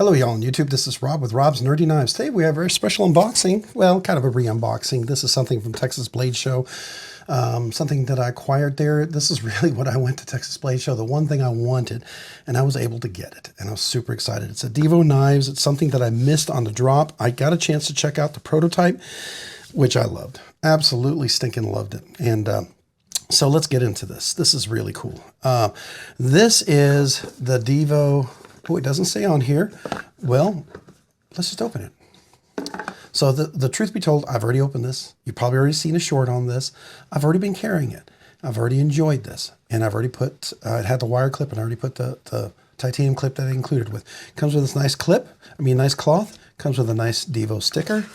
Hello y'all on YouTube, this is Rob with Rob's Nerdy Knives. Today we have a very special unboxing, well, kind of a re-unboxing. This is something from Texas Blade Show, something that I acquired there. This is really what I went to Texas Blade Show, the one thing I wanted, and I was able to get it, and I was super excited. It's a Divo knives. It's something that I missed on the drop. I got a chance to check out the prototype, which I loved. Absolutely stinking loved it. And so let's get into this. This is really cool. This is the Divo. Oh, it doesn't say on here. Well, let's just open it. So the truth be told, I've already opened this. You've probably already seen a short on this. I've already been carrying it. I've already enjoyed this. And I've already put, it had the wire clip and I already put the titanium clip that I included with. Comes with this nice clip, nice cloth. Comes with a nice Divo sticker.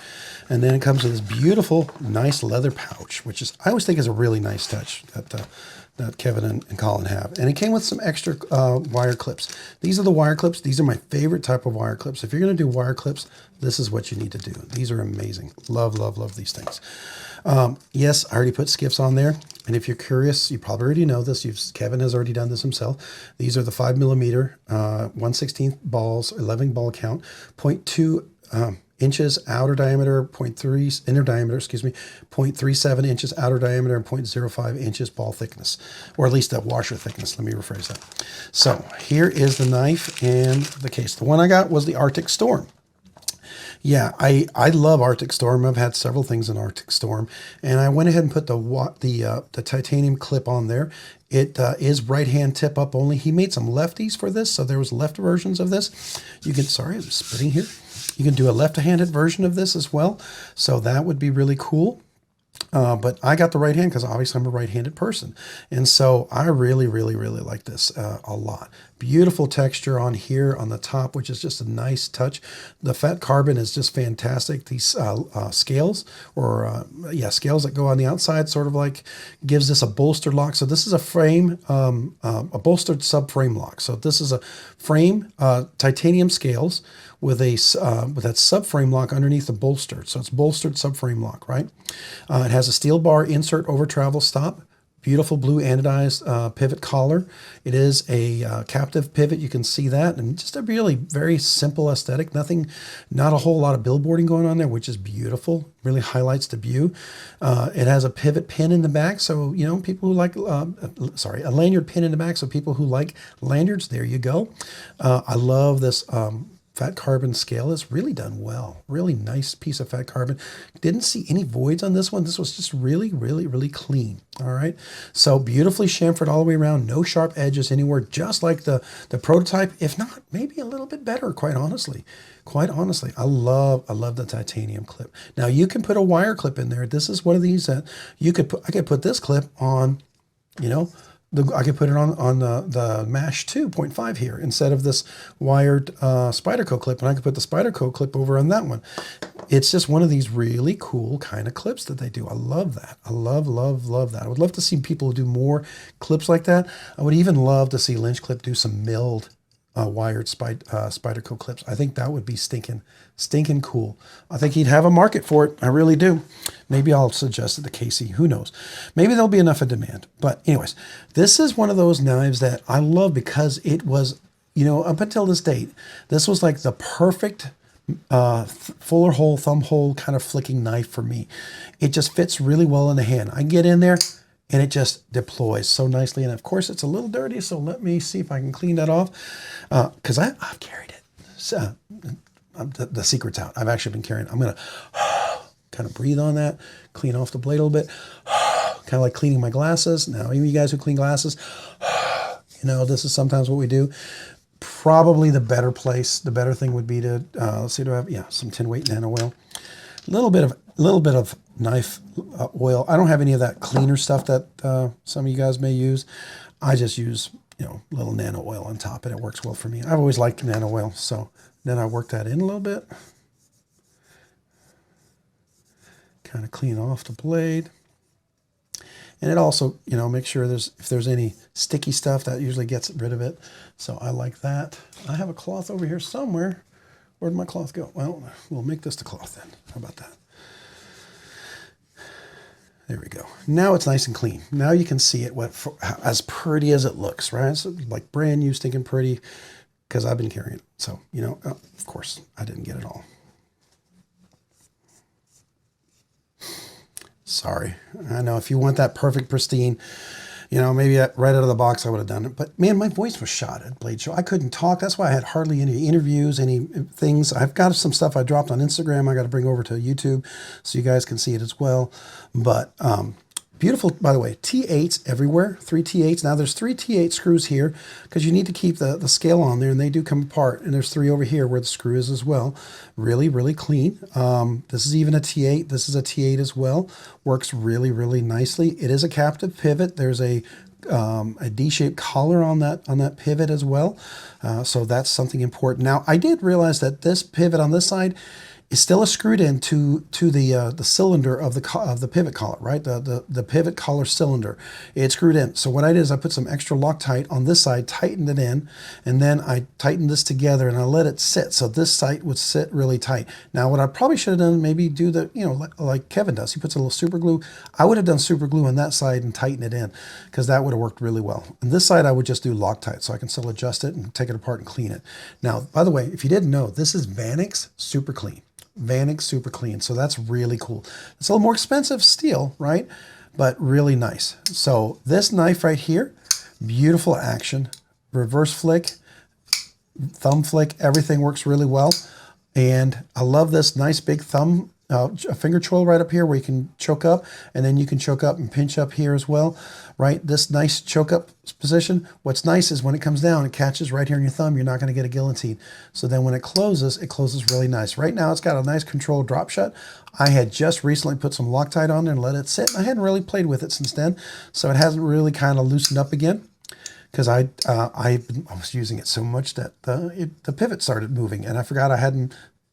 And then it comes with this beautiful, nice leather pouch, which is, I always think is a really nice touch that Kevin and Colin have. And it came with some extra wire clips. These are the wire clips. These are my favorite type of wire clips. If you're going to do wire clips, this is what you need to do. These are amazing. Love, love, love these things. Yes, I already put Skiffs on there. And if you're curious, you probably already know this. Kevin has already done this himself. These are the 5mm, 1/16 balls, 11 ball count, 0.2 inches outer diameter, 0.3 inner diameter, 0.37 inches outer diameter, and 0.05 inches ball thickness, or at least that washer thickness. Let me rephrase that. So here is the knife and the case. The one I got was the Arctic Storm. Yeah, I love Arctic Storm. I've had several things in Arctic Storm, and I went ahead and put the titanium clip on there. It is right hand tip up only. He made some lefties for this, so there was left versions of this. You can, sorry, I'm spitting here. You can do a left-handed version of this as well, so that would be really cool. But I got the right hand because obviously I'm a right-handed person. And so I really, really, really like this a lot. Beautiful texture on here on the top, which is just a nice touch. The fat carbon is just fantastic. These scales, or scales that go on the outside sort of like gives this a bolstered lock. So this is a frame, a bolstered subframe lock. So this is a frame, titanium scales with that subframe lock underneath the bolster. So it's bolstered subframe lock, right? It has a steel bar insert over travel stop. Beautiful blue anodized pivot collar. It is a captive pivot. You can see that. And just a really very simple aesthetic. Not a whole lot of billboarding going on there, which is beautiful. Really highlights the view. It has a pivot pin in the back. So, you know, people who like, a lanyard pin in the back. So people who like lanyards, there you go. I love this fat carbon scale. Is really done well. Really nice piece of fat carbon. Didn't see any voids on this one. This was just really, really, really clean. All right. So beautifully chamfered all the way around. No sharp edges anywhere. Just like the prototype. If not, maybe a little bit better, quite honestly. Quite honestly, I love the titanium clip. Now you can put a wire clip in there. This is one of these that you could put. I could put this clip on, you know, I could put it on the Mash 2.5 here instead of this wired Spyderco clip, and I could put the Spyderco clip over on that one. It's just one of these really cool kind of clips that they do. I love that. I love, love, love that. I would love to see people do more clips like that. I would even love to see Lynch Clip do some milled wired Spyderco clips. I think that would be stinking cool. I think he'd have a market for it. I really do. Maybe I'll suggest it to Casey. Who knows? Maybe there'll be enough of demand. But anyways, this is one of those knives that I love because it was, you know, up until this date, this was like the perfect fuller hole, thumb hole kind of flicking knife for me. It just fits really well in the hand. I get in there and it just deploys so nicely. And of course, it's a little dirty, so let me see if I can clean that off. Because I've carried it. So, the secret's out. I've actually been carrying it. I'm going to kind of breathe on that, clean off the blade a little bit, kind of like cleaning my glasses. Now, even you guys who clean glasses, you know, this is sometimes what we do. Probably the better place, the better thing would be to, let's see, do I have, yeah, some 10-weight nano oil. A little bit of knife oil. I don't have any of that cleaner stuff that some of you guys may use. I just use, you know, a little nano oil on top, and it works well for me. I've always liked nano oil, so then I work that in a little bit. Kind of clean off the blade. And it also, you know, make sure if there's any sticky stuff, that usually gets rid of it. So I like that. I have a cloth over here somewhere. Where'd my cloth go? Well, we'll make this the cloth then. How about that? There we go. Now it's nice and clean. Now you can see it as pretty as it looks, right? So like brand new, stinking pretty. because I've been carrying it. So, you know, of course, I didn't get it all. Sorry. I know if you want that perfect pristine, you know, maybe right out of the box I would have done it. But man, my voice was shot at Blade Show. I couldn't talk. That's why I had hardly any interviews, any things. I've got some stuff I dropped on Instagram I got to bring over to YouTube so you guys can see it as well. But beautiful, by the way, T8s everywhere, 3 T8s. Now there's 3 T8 screws here because you need to keep the scale on there, and they do come apart. And there's 3 over here where the screw is as well. Really, really clean. This is even a T8. This is a T8 as well. Works really, really nicely. It is a captive pivot. There's a D-shaped collar on that pivot as well. So that's something important. Now, I did realize that this pivot on this side is still screwed into the cylinder of the pivot collar, right? The pivot collar cylinder. It's screwed in. So what I did is I put some extra Loctite on this side, tightened it in, and then I tightened this together and I let it sit. So this side would sit really tight. Now what I probably should have done, maybe do the, you know, like Kevin does. He puts a little super glue. I would have done super glue on that side and tighten it in because that would have worked really well. On this side, I would just do Loctite so I can still adjust it and take it apart and clean it. Now, by the way, if you didn't know, this is Vanax Super Clean. Vanax Super Clean. So that's really cool. It's a little more expensive steel, right? But really nice. So this knife right here, beautiful action, reverse flick, thumb flick, everything works really well. And I love this nice big thumb, a finger choil right up here where you can choke up, and then you can choke up and pinch up here as well, right? This nice choke up position. What's nice is when it comes down, it catches right here in your thumb. You're not going to get a guillotine. So then when it closes really nice. Right now it's got a nice controlled drop shut. I had just recently put some Loctite on there and let it sit. I hadn't really played with it since then, so it hasn't really kind of loosened up again because I was using it so much that the pivot started moving, and I forgot I hadn't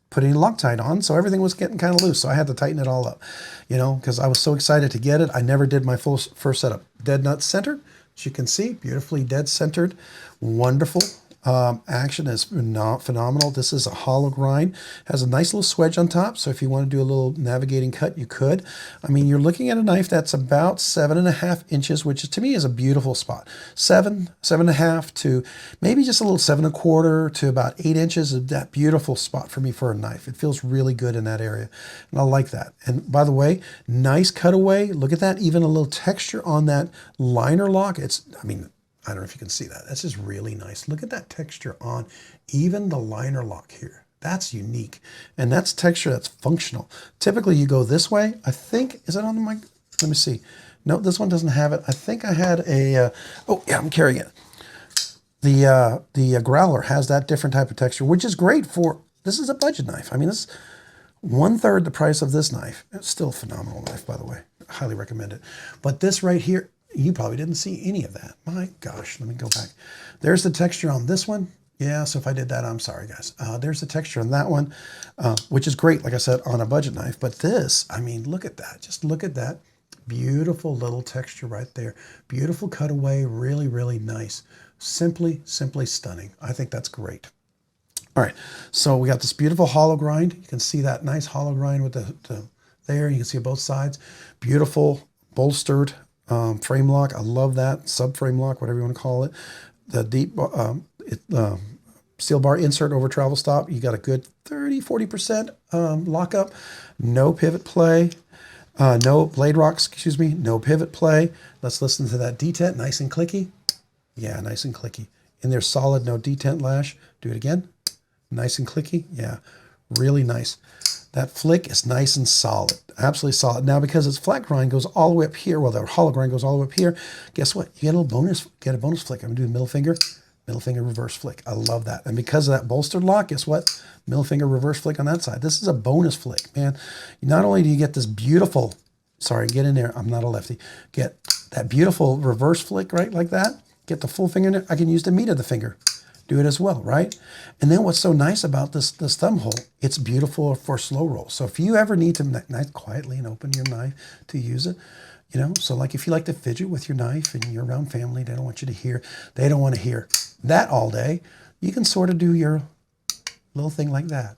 put any Loctite on, so everything was getting kind of loose. So I had to tighten it all up, you know, because I was so excited to get it. I never did my first setup. Dead nut centered, as you can see, beautifully dead centered, wonderful. Action is phenomenal. This is a hollow grind. Has a nice little swedge on top, so if you want to do a little navigating cut, you could. I mean, you're looking at a knife that's about 7.5 inches, which is, to me, is a beautiful spot. 7.5 to maybe just a little 7.25 to about 8 inches of that beautiful spot for me for a knife. It feels really good in that area, and I like that. And by the way, nice cutaway. Look at that, even a little texture on that liner lock. I mean, I don't know if you can see that. That's just really nice. Look at that texture on even the liner lock here. That's unique. And that's texture that's functional. Typically you go this way. I think, is it on the mic? Let me see. No, this one doesn't have it. I think I had a, oh yeah, I'm carrying it. The Growler has that different type of texture, which is great for, this is a budget knife. I mean, this is 1/3 the price of this knife. It's still a phenomenal knife, by the way. I highly recommend it. But this right here, you probably didn't see any of that. My gosh, let me go back. There's the texture on this one. Yeah, so if I did that, I'm sorry, guys. There's the texture on that one, which is great, like I said, on a budget knife. But this, I mean, look at that. Just look at that. Beautiful little texture right there. Beautiful cutaway, really, really nice. Simply stunning. I think that's great. All right, so we got this beautiful hollow grind. You can see that nice hollow grind with the there. You can see both sides. Beautiful bolstered frame lock. I love that. Subframe lock, whatever you want to call it. The deep steel bar insert over travel stop. You got a good 30-40% lockup. No pivot play. No blade rocks, excuse me. No pivot play. Let's listen to that detent. Nice and clicky. Yeah, nice and clicky. In there solid, no detent lash. Do it again. Nice and clicky. Yeah, really nice. That flick is nice and solid, absolutely solid. Now, because its flat grind goes all the way up here, well, the hollow grind goes all the way up here, guess what? You get a little bonus, get a bonus flick. I'm gonna do middle finger reverse flick. I love that. And because of that bolstered lock, guess what? Middle finger reverse flick on that side. This is a bonus flick, man. Not only do you get this beautiful, sorry, get in there, I'm not a lefty, get that beautiful reverse flick, right, like that, get the full finger in there, I can use the meat of the finger. Do it as well, right? And then what's so nice about this thumb hole, it's beautiful for slow roll. So if you ever need to knife quietly and open your knife to use it, you know, so like if you like to fidget with your knife and you're around family, they don't want you to hear, they don't want to hear that all day, you can sort of do your little thing like that.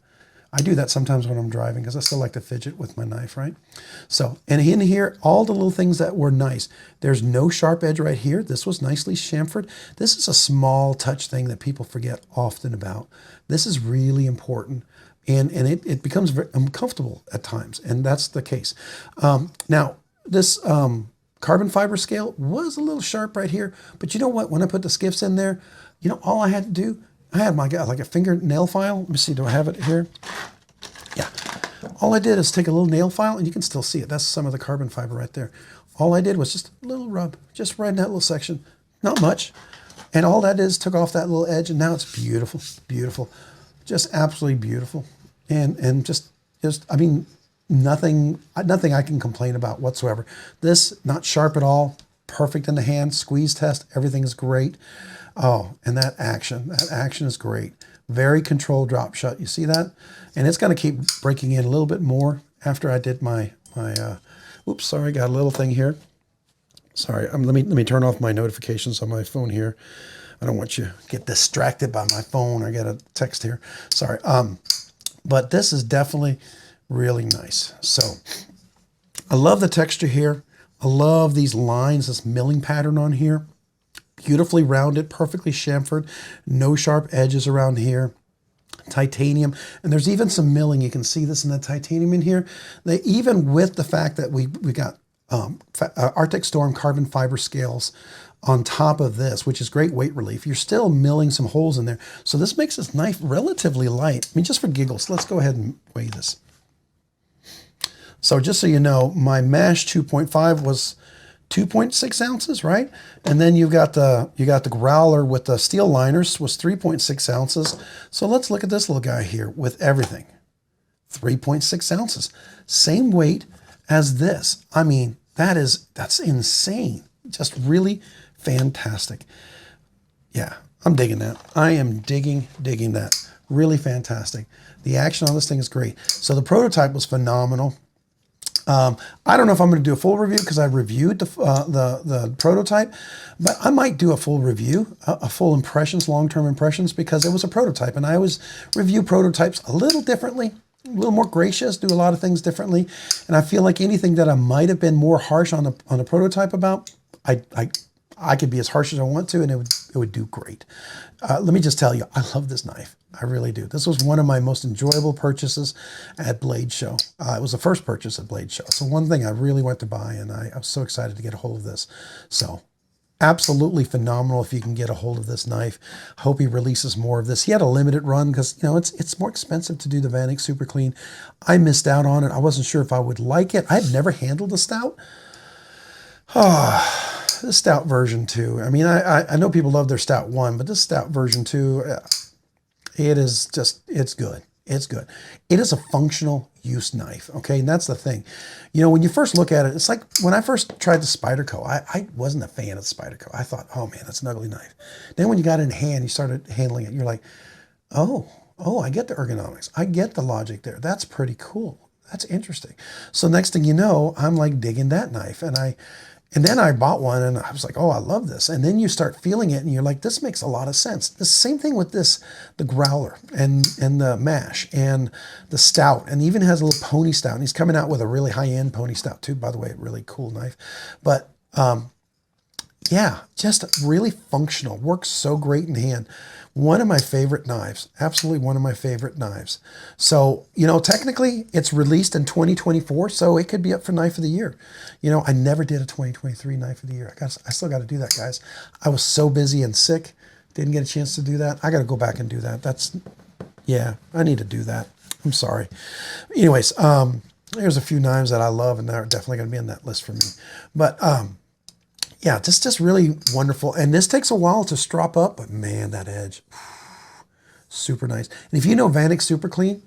I do that sometimes when I'm driving because I still like to fidget with my knife, right? So, and in here, all the little things that were nice. There's no sharp edge right here. This was nicely chamfered. This is a small touch thing that people forget often about. This is really important. And it becomes very uncomfortable at times, and that's the case. Now, this carbon fiber scale was a little sharp right here, but you know what? When I put the skiffs in there, you know, all I had to do, I had my like a finger nail file. Let me see, do I have it here? Yeah. All I did is take a little nail file, and you can still see it. That's some of the carbon fiber right there. All I did was just a little rub, just right in that little section. Not much. And all that is took off that little edge, and now it's beautiful, beautiful. Just absolutely beautiful. And just I mean, nothing I can complain about whatsoever. This, not sharp at all, perfect in the hand, squeeze test, everything is great. Oh, and that action is great. Very controlled drop shot, you see that? And it's gonna keep breaking in a little bit more after I did my oops, sorry, got a little thing here. Sorry, let me turn off my notifications on my phone here. I don't want you to get distracted by my phone or get a text here. Sorry. But this is definitely really nice. So I love the texture here. I love these lines, this milling pattern on here. Beautifully rounded, perfectly chamfered, no sharp edges around here. Titanium, and there's even some milling. You can see this in the titanium in here. They, even with the fact that we got Arctic Storm carbon fiber scales on top of this, which is great weight relief, you're still milling some holes in there. So this makes this knife relatively light. I mean, just for giggles, let's go ahead and weigh this. So just so you know, my Mash 2.5 was 2.6 ounces, right? And then you got the Growler with the steel liners was 3.6 ounces. So let's look at this little guy here with everything. 3.6 ounces. Same weight as this. I mean, that's insane. Just really fantastic. Yeah, I'm digging that. I am digging that. Really fantastic. The action on this thing is great. So the prototype was phenomenal. I don't know if I'm going to do a full review because I reviewed the prototype, but I might do a full review, a full impressions, long-term impressions, because it was a prototype, and I always review prototypes a little differently, a little more gracious, do a lot of things differently, and I feel like anything that I might have been more harsh on a prototype about, I could be as harsh as I want to, and it would do great. Let me just tell you, I love this knife. I really do. This was one of my most enjoyable purchases at Blade Show. It was the first purchase at Blade Show. So one thing I really went to buy, and I was so excited to get a hold of this. So absolutely phenomenal if you can get a hold of this knife. Hope he releases more of this. He had a limited run because, you know, it's more expensive to do the Vanax Super Clean. I missed out on it. I wasn't sure if I would like it. I had never handled a Stout. The Stout version 2. I mean, I know people love their Stout 1, but this Stout version 2, it is just, it's good. It's good. It is a functional use knife, okay? And that's the thing. You know, when you first look at it, it's like when I first tried the Spyderco, I wasn't a fan of the Spyderco. I thought, oh man, that's an ugly knife. Then when you got it in hand, you started handling it, you're like, oh, I get the ergonomics. I get the logic there. That's pretty cool. That's interesting. So next thing you know, I'm like digging that knife, and then I bought one and I was like, oh, I love this. And then you start feeling it and you're like, this makes a lot of sense. The same thing with this, the Growler and the Mash and the Stout, and even has a little pony stout. And he's coming out with a really high-end pony stout too, by the way, really cool knife. But yeah, just really functional, works so great in hand. One of my favorite knives, absolutely one of my favorite knives. So, you know, technically it's released in 2024, so it could be up for Knife of the Year. You know, I never did a 2023 Knife of the Year. I still got to do that, guys. I was so busy and sick, didn't get a chance to do that. I got to go back and do that. Yeah, I need to do that. I'm sorry. Anyways, there's a few knives that I love, and they're definitely going to be on that list for me. But, yeah, just really wonderful. And this takes a while to strop up, but man, that edge, super nice. And if you know Vanax Super Clean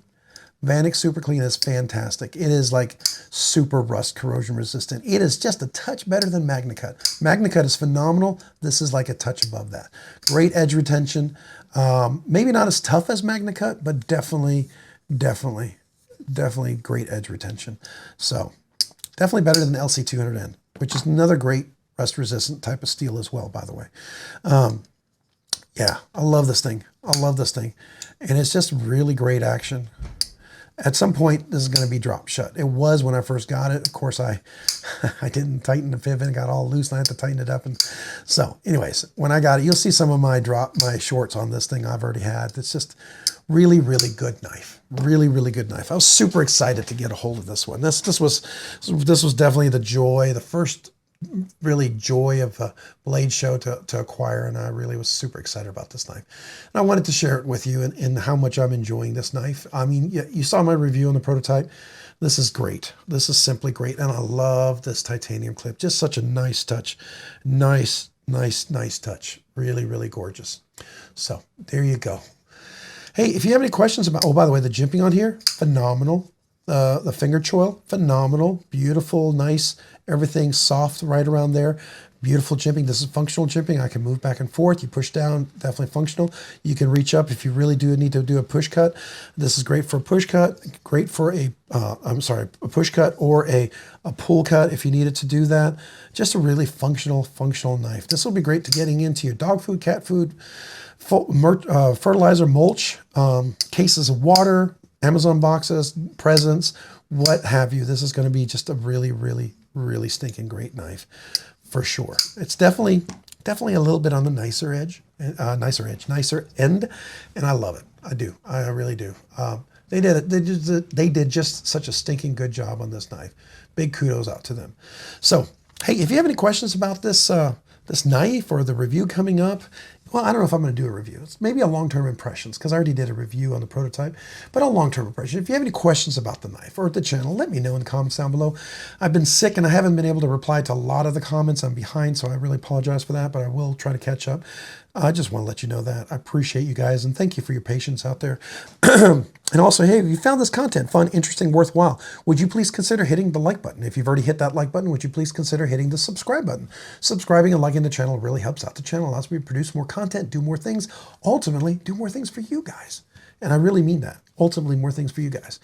is fantastic. It is like super rust corrosion resistant. It is just a touch better than MagnaCut. MagnaCut is phenomenal. This is like a touch above that. Great edge retention. Maybe not as tough as MagnaCut, but definitely great edge retention. So definitely better than LC200N, which is another great rust resistant type of steel as well, by the way. Yeah, I love this thing. I love this thing. And it's just really great action. At some point, this is going to be drop shut. It was when I first got it. Of course, I didn't tighten the pivot. It got all loose, and I had to tighten it up. And so, anyways, when I got it, you'll see some of my shorts on this thing I've already had. It's just really, really good knife. Really, really good knife. I was super excited to get a hold of this one. This was definitely the joy, the first really joy of a blade show to acquire, and I really was super excited about this knife. And I wanted to share it with you and how much I'm enjoying this knife. I mean, you saw my review on the prototype. This is great. This is simply great, and I love this titanium clip. Just such a nice touch. Nice touch. Really, really gorgeous. So there you go. Hey, if you have any questions about, oh, by the way, the jimping on here, phenomenal. The finger choil, phenomenal, beautiful, nice, everything soft right around there. Beautiful jimping. This is functional jimping. I can move back and forth. You push down, definitely functional. You can reach up if you really do need to do a push cut. This is great for a push cut, great for a push cut or a pull cut if you needed to do that. Just a really functional knife. This will be great to getting into your dog food, cat food, fertilizer, mulch, cases of water, Amazon boxes, presents, what have you. This is going to be just a really, really, really stinking great knife for sure. It's definitely a little bit on the nicer end, and I love it. I do. I really do. They did it. They did just such a stinking good job on this knife. Big kudos out to them. So, hey, if you have any questions about this this knife or the review coming up, well, I don't know if I'm going to do a review. It's maybe a long-term impressions, because I already did a review on the prototype, but a long-term impression. If you have any questions about the knife or the channel, let me know in the comments down below. I've been sick and I haven't been able to reply to a lot of the comments. I'm behind, so I really apologize for that, but I will try to catch up. I just want to let you know that. I appreciate you guys, and thank you for your patience out there. And also, hey, if you found this content fun, interesting, worthwhile, would you please consider hitting the like button? If you've already hit that like button, would you please consider hitting the subscribe button? Subscribing and liking the channel really helps out the channel, allows me to produce more content, do more things, ultimately do more things for you guys. And I really mean that. Ultimately, more things for you guys.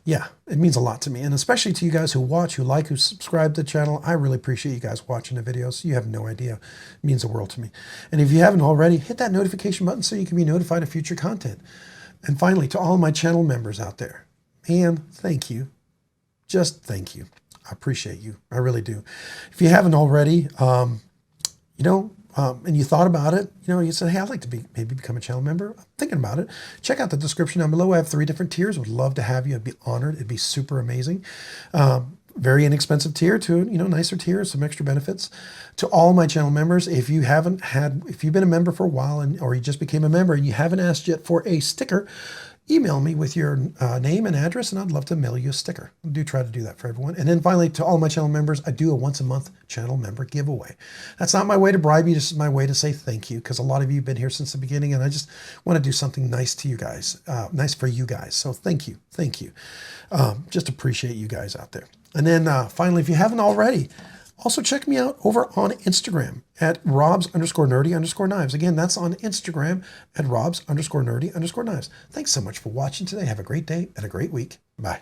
Yeah, it means a lot to me, and especially to you guys who watch, who like, who subscribe to the channel. I really appreciate you guys watching the videos. You have no idea. It means the world to me. And if you haven't already, hit that notification button so you can be notified of future content. And finally, to all my channel members out there, man, thank you. Just thank you. I appreciate you. I really do. If you haven't already, and you thought about it, you said, hey, I'd like to maybe become a channel member. I'm thinking about it. Check out the description down below. I have 3 different tiers. Would love to have you. I'd be honored. It'd be super amazing. Very inexpensive tier to, nicer tier, some extra benefits. To all my channel members, if you've been a member for a while or you just became a member and you haven't asked yet for a sticker, email me with your name and address, and I'd love to mail you a sticker. I do try to do that for everyone. And then finally, to all my channel members, I do a once-a-month channel member giveaway. That's not my way to bribe you. This is my way to say thank you, because a lot of you have been here since the beginning, and I just want to do something nice to you guys, nice for you guys. So thank you. Thank you. Just appreciate you guys out there. And then finally, if you haven't already, also check me out over on Instagram at robs_nerdy_knives. Again, that's on Instagram at robs_nerdy_knives. Thanks so much for watching today. Have a great day and a great week. Bye.